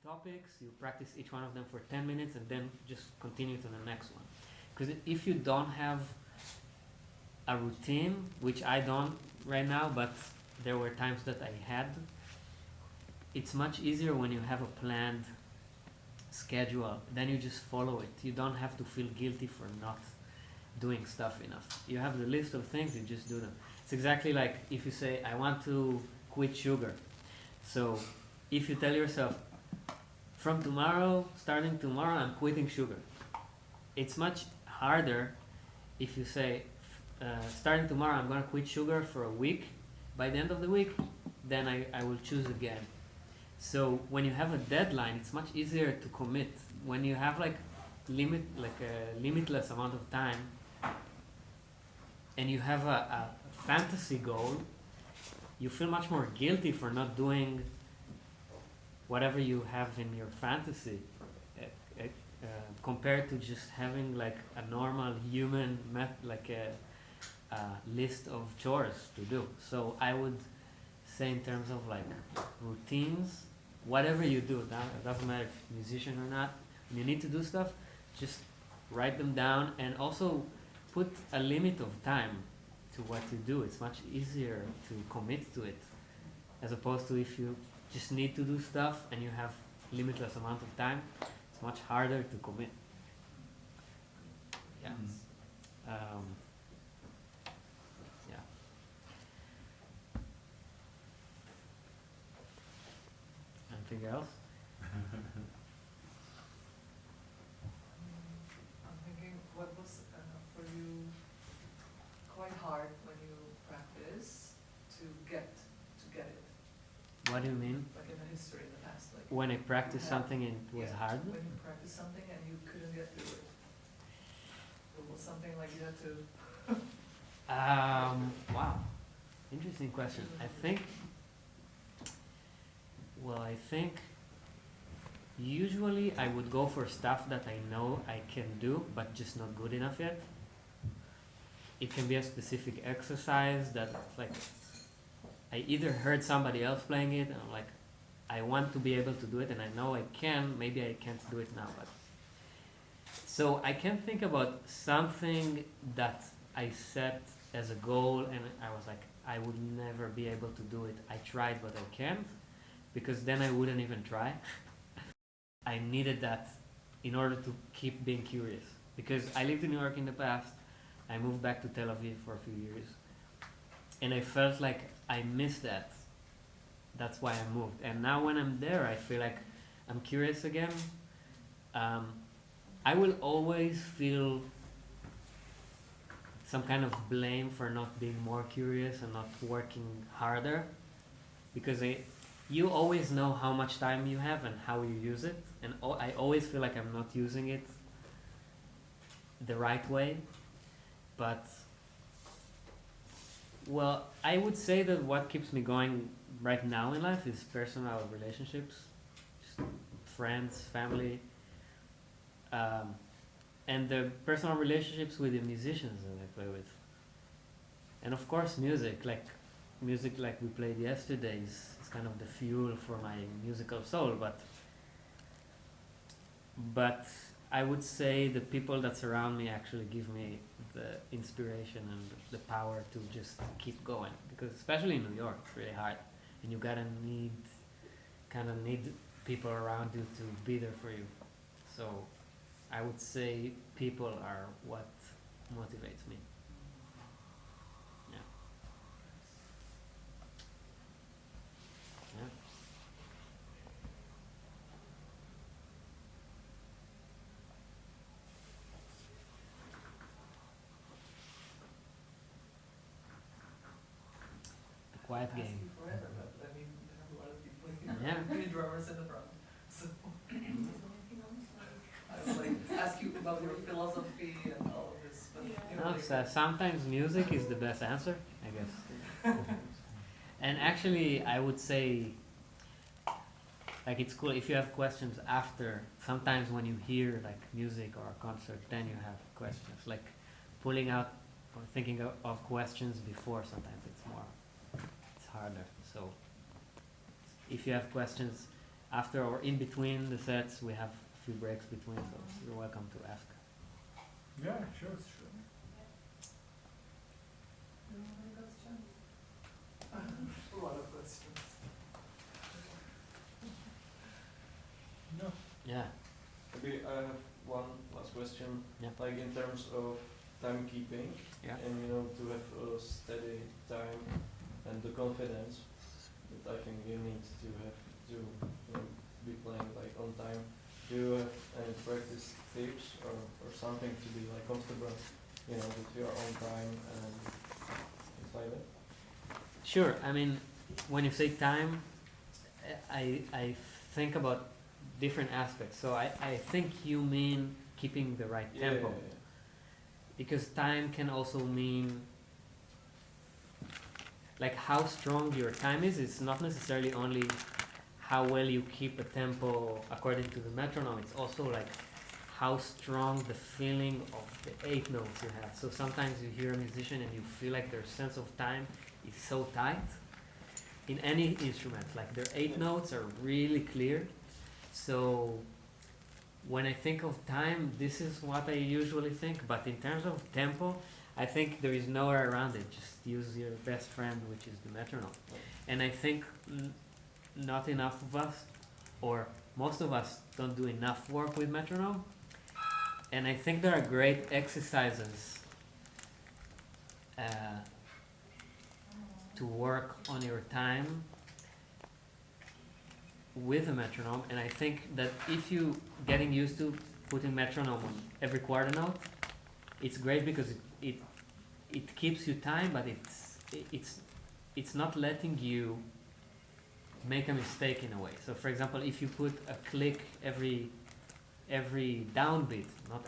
topics, you practice each one of them for 10 minutes and then just continue to the next one. Because if you don't have a routine, which I don't right now, but there were times that I had, it's much easier when you have a planned schedule. Then you just follow it. You don't have to feel guilty for not doing stuff enough. You have the list of things, you just do them. It's exactly like if you say, I want to quit sugar. So if you tell yourself, from tomorrow, starting tomorrow, I'm quitting sugar. It's much harder if you say, starting tomorrow, I'm going to quit sugar for a week. By the end of the week, then I will choose again. So when you have a deadline, it's much easier to commit. When you have a limitless amount of time, and you have a fantasy goal, you feel much more guilty for not doing whatever you have in your fantasy, compared to just having like a normal human list of chores to do. So I would say in terms of like routines, whatever you do, it doesn't matter if you're a musician or not, when you need to do stuff, just write them down and also put a limit of time to what you do. It's much easier to commit to it, as opposed to if you just need to do stuff and you have limitless amount of time, it's much harder to commit. Yeah. Yeah. Anything else? I'm thinking, what was for you quite hard when you practice to get it? What do you mean? Like in the history in the past, like When I practiced something and it was hard? when you practiced something and you couldn't get through it. It was something like you had to. Wow, interesting question. I think usually I would go for stuff that I know I can do, but just not good enough yet. It can be a specific exercise that like I either heard somebody else playing it and I'm like, I want to be able to do it and I know I can, maybe I can't do it now. But so I can think about something that I set as a goal and I was like, I would never be able to do it. I tried, but I can't, because then I wouldn't even try. I needed that in order to keep being curious, because I lived in New York in the past. I moved back to Tel Aviv for a few years and I felt like I missed that. That's why I moved. And now when I'm there, I feel like I'm curious again. I will always feel some kind of blame for not being more curious and not working harder, because you always know how much time you have and how you use it, and I always feel like I'm not using it the right way. But well, I would say that what keeps me going right now in life is personal relationships, just friends, family, and the personal relationships with the musicians that I play with. And of course music like we played yesterday is kind of the fuel for my musical soul, but I would say the people that surround me actually give me the inspiration and the power to just keep going, because especially in New York it's really hard and you gotta need people around you to be there for you. So I would say people are what motivates me. Yeah. Yeah. The quiet game. Forever, but I mean, there are a lot of people. Yeah. Many drummers in the front. So I would like to ask you about your philosophy and all of this, but you know, No, sometimes music is the best answer, I guess. And actually, I would say, like, it's cool if you have questions after. Sometimes when you hear like music or a concert, then you have questions. Like pulling out or thinking of questions before, sometimes it's harder. So if you have questions after or in between the sets, we have a few breaks between, so you're welcome to ask. Yeah, sure. Any questions? A lot of questions. No. Yeah. Maybe I have one last question. Yeah. Like in terms of timekeeping, Yeah. and to have a steady time and the confidence that I think you need to have to be playing like on time. Do you have any practice tips or something to be like comfortable, with your own time and things like that? Sure. I mean, when you say time, I think about different aspects. So I think you mean keeping the right tempo. Yeah. Because time can also mean like how strong your time is. It's not necessarily only how well you keep a tempo according to the metronome. It's also like how strong the feeling of the 8 notes you have. So sometimes you hear a musician and you feel like their sense of time is so tight in any instrument. Like their 8 notes are really clear. So when I think of time, this is what I usually think. But in terms of tempo, I think there is nowhere around it. Just use your best friend, which is the metronome. And I think not enough of us, or most of us, don't do enough work with metronome. And I think there are great exercises to work on your time with a metronome. And I think that if you getting used to putting metronome on every quarter note, it's great because it keeps you time, but it's not letting you make a mistake in a way. So for example, if you put a click every downbeat, not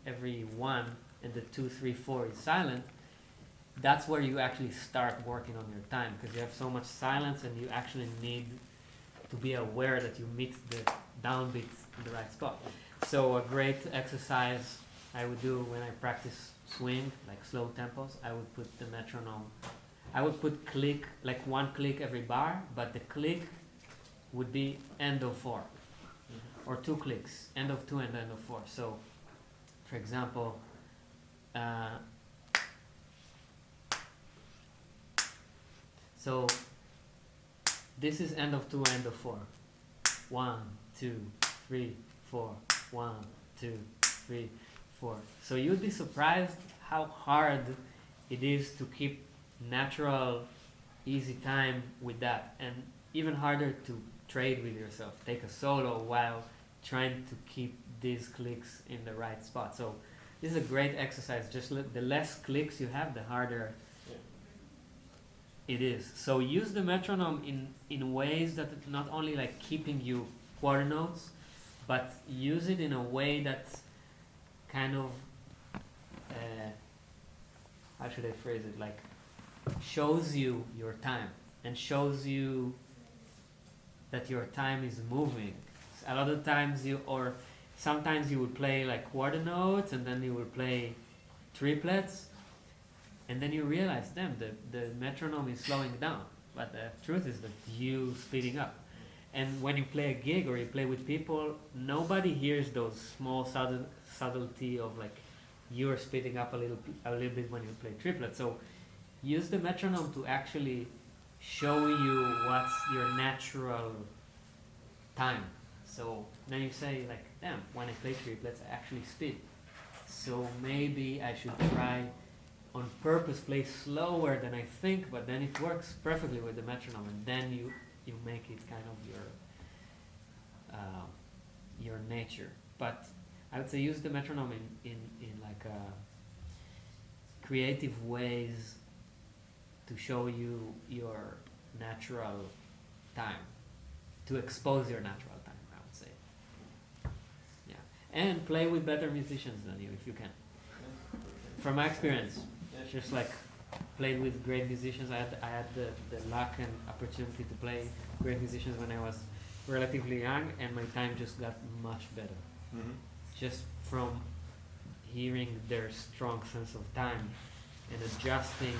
every one, and the 2, 3, 4 is silent, that's where you actually start working on your time, because you have so much silence and you actually need to be aware that you meet the downbeat in the right spot. So a great exercise I would do when I practice swing, like slow tempos, I would put the metronome. I would put click, like 1 click every bar, but the click would be end of 4. Or 2 clicks, end of 2 and end of 4. So, for example, so this is end of 2, end of 4. 1, 2, 3, 4. 1, 2, 3, 4. So you'd be surprised how hard it is to keep natural, easy time with that, and even harder to trade with yourself. Take a solo while trying to keep these clicks in the right spot. So this is a great exercise. Just the less clicks you have, the harder it is. So use the metronome in ways that not only like keeping you quarter notes, but use it in a way that kind of how should I phrase it, like shows you your time and shows you that your time is moving. A lot of times sometimes you would play like quarter notes and then you will play triplets, and then you realize, damn, the metronome is slowing down, but the truth is that you speeding up. And when you play a gig or you play with people, nobody hears those small subtlety of like you're speeding up a little bit when you play triplets. So use the metronome to actually show you what's your natural time. So then you say like, damn, when I play triplets, I actually speed. So maybe I should try on purpose play slower than I think, but then it works perfectly with the metronome, and then you make it kind of your nature. But I would say use the metronome in like creative ways to show you your natural time, to expose your natural time, I would say. Yeah, and play with better musicians than you if you can. From my experience, just like played with great musicians. I had the luck and opportunity to play great musicians when I was relatively young, and my time just got much better. Mm-hmm. Just from hearing their strong sense of time and adjusting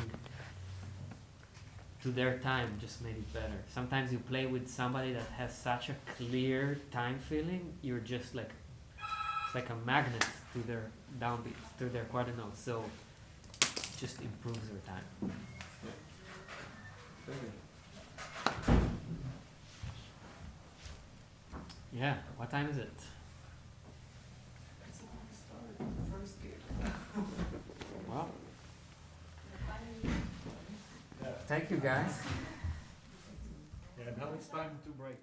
to their time just made it better. Sometimes you play with somebody that has such a clear time feeling, you're just like, it's like a magnet to their downbeat, to their quarter notes. So it just improves their time. Thank you. Yeah, what time is it? It's when we started the first game. Well, Yeah. thank you guys. Yeah, now it's time to break.